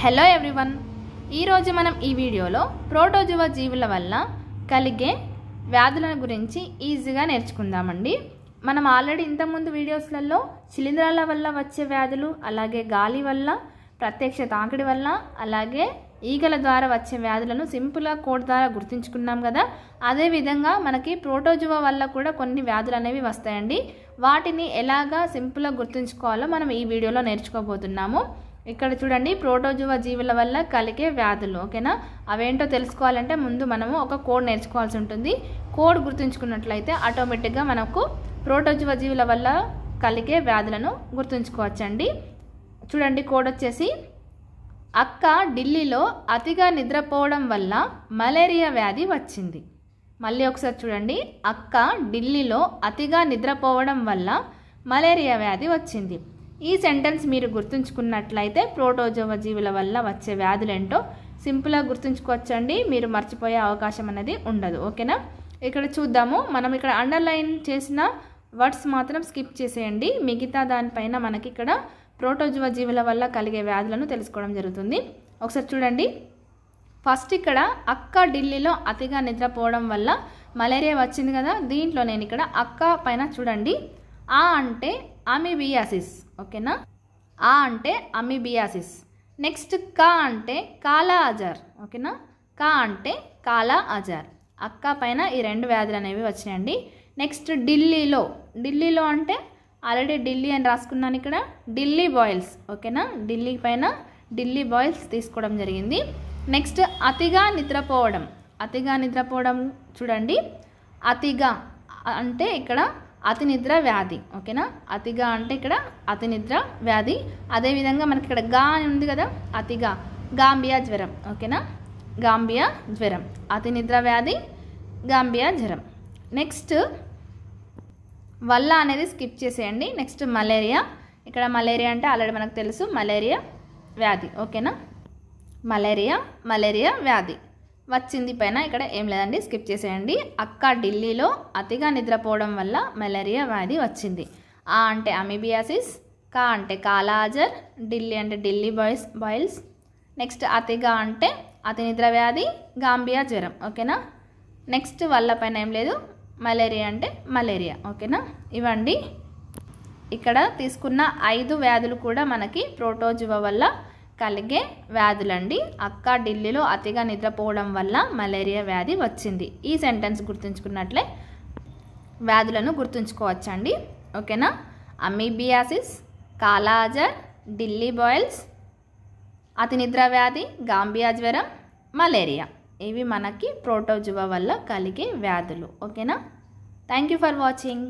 Hello everyone, ఈరోజు మనం ఈ వీడియోలో ప్రోటోజువా జీవుల వల్ల కలిగే వ్యాధుల గురించి ఈజీగా నేర్చుకుందామండి. మనం ఆల్రెడీ ఇంతకుముందు వీడియోస్లలో శిలీంధ్రాల వల్ల వచ్చే వ్యాధులు, అలాగే గాలి వల్ల, ప్రత్యక్ష తాకిడి వల్ల, అలాగే ఈగల ద్వారా వచ్చే వ్యాధులను సింపుల్గా కోడ్ ద్వారా గుర్తుంచుకున్నాం కదా. అదేవిధంగా మనకి ప్రోటోజువా వల్ల కూడా కొన్ని వ్యాధులు అనేవి వస్తాయండి. వాటిని ఎలాగా సింపుల్గా గుర్తుంచుకోవాలో మనం ఈ వీడియోలో నేర్చుకోబోతున్నాము. ఇక్కడ చూడండి, ప్రోటోజువా జీవుల వల్ల కలిగే వ్యాధులు. ఓకేనా, అవేంటో తెలుసుకోవాలంటే ముందు మనము ఒక కోడ్ నేర్చుకోవాల్సి ఉంటుంది. కోడ్ గుర్తుంచుకున్నట్లయితే ఆటోమేటిక్గా మనకు ప్రోటోజువా జీవుల వల్ల కలిగే వ్యాధులను గుర్తుంచుకోవచ్చండి. చూడండి, కోడ్ వచ్చేసి: అక్క ఢిల్లీలో అతిగా నిద్రపోవడం వల్ల మలేరియా వ్యాధి వచ్చింది. మళ్ళీ ఒకసారి చూడండి, అక్క ఢిల్లీలో అతిగా నిద్రపోవడం వల్ల మలేరియా వ్యాధి వచ్చింది. ఈ సెంటెన్స్ మీరు గుర్తుంచుకున్నట్లయితే ప్రోటోజువా జీవుల వల్ల వచ్చే వ్యాధులేంటో సింపుల్గా గుర్తుంచుకోవచ్చండి. మీరు మర్చిపోయే అవకాశం అనేది ఉండదు. ఓకేనా, ఇక్కడ చూద్దాము. మనం ఇక్కడ అండర్లైన్ చేసిన వర్డ్స్ మాత్రం స్కిప్ చేసేయండి. మిగతా దానిపైన మనకి ఇక్కడ ప్రోటోజువా జీవుల వల్ల కలిగే వ్యాధులను తెలుసుకోవడం జరుగుతుంది. ఒకసారి చూడండి, ఫస్ట్ ఇక్కడ అక్క ఢిల్లీలో అతిగా నిద్రపోవడం వల్ల మలేరియా వచ్చింది కదా. దీంట్లో నేను ఇక్కడ అక్క పైన చూడండి, ఆ అంటే అమీబియాసిస్. ఓకేనా, ఆ అంటే అమీబియాసిస్. నెక్స్ట్ కా అంటే కాలా అజార్. ఓకేనా, కా అంటే కాలా అజార్. అక్క పైన ఈ రెండు వ్యాధులు అనేవి వచ్చినాయండి. నెక్స్ట్ ఢిల్లీలో అంటే ఆల్రెడీ ఢిల్లీ అని రాసుకున్నాను ఇక్కడ, ఢిల్లీ బాయిల్స్. ఓకేనా, ఢిల్లీ పైన ఢిల్లీ బాయిల్స్ తీసుకోవడం జరిగింది. నెక్స్ట్ అతిగా నిద్రపోవడం చూడండి, అతిగా అంటే ఇక్కడ అతి నిద్ర వ్యాధి. ఓకేనా, అతిగా అంటే ఇక్కడ అతి నిద్ర వ్యాధి. అదేవిధంగా మనకి ఇక్కడ గా అని ఉంది కదా, అతిగా గాంబియా జ్వరం. ఓకేనా, గాంబియా జ్వరం, అతి నిద్ర వ్యాధి, గాంబియా జ్వరం. నెక్స్ట్ వల్ల అనేది స్కిప్ చేసేయండి. Next malaria. ఇక్కడ మలేరియా అంటే ఆల్రెడీ మనకు తెలుసు, మలేరియా వ్యాధి. ఓకేనా, మలేరియా వ్యాధి వచ్చింది పైన ఇక్కడ ఏం లేదండి, స్కిప్ చేసేయండి. అక్క ఢిల్లీలో అతిగా నిద్రపోవడం వల్ల మలేరియా వ్యాధి వచ్చింది. ఆ అంటే అమీబియాసిస్, కా అంటే కాలా అజర్, ఢిల్లీ అంటే ఢిల్లీ బాయిల్స్. నెక్స్ట్ అతిగా అంటే అతి నిద్ర వ్యాధి, గాంబియా జ్వరం. ఓకేనా, నెక్స్ట్ వల్ల పైన ఏం లేదు, మలేరియా అంటే మలేరియా. ఓకేనా, ఇవ్వండి ఇక్కడ తీసుకున్న 5 వ్యాధులు కూడా మనకి ప్రోటోజువా వల్ల కలిగే వ్యాధులండి. అక్క ఢిల్లీలో అతిగా నిద్రపోవడం వల్ల మలేరియా వ్యాధి వచ్చింది. ఈ సెంటెన్స్ గుర్తుంచుకున్నట్లే వ్యాధులను గుర్తుంచుకోవచ్చండి. ఓకేనా, అమీబియాసిస్, కాలా అజర్, ఢిల్లీ బాయిల్స్, అతి నిద్ర వ్యాధి, గాంబియా జ్వరం, మలేరియా. ఇవి మనకి ప్రోటోజువా వల్ల కలిగే వ్యాధులు. ఓకేనా, థ్యాంక్ యూ ఫర్ వాచింగ్.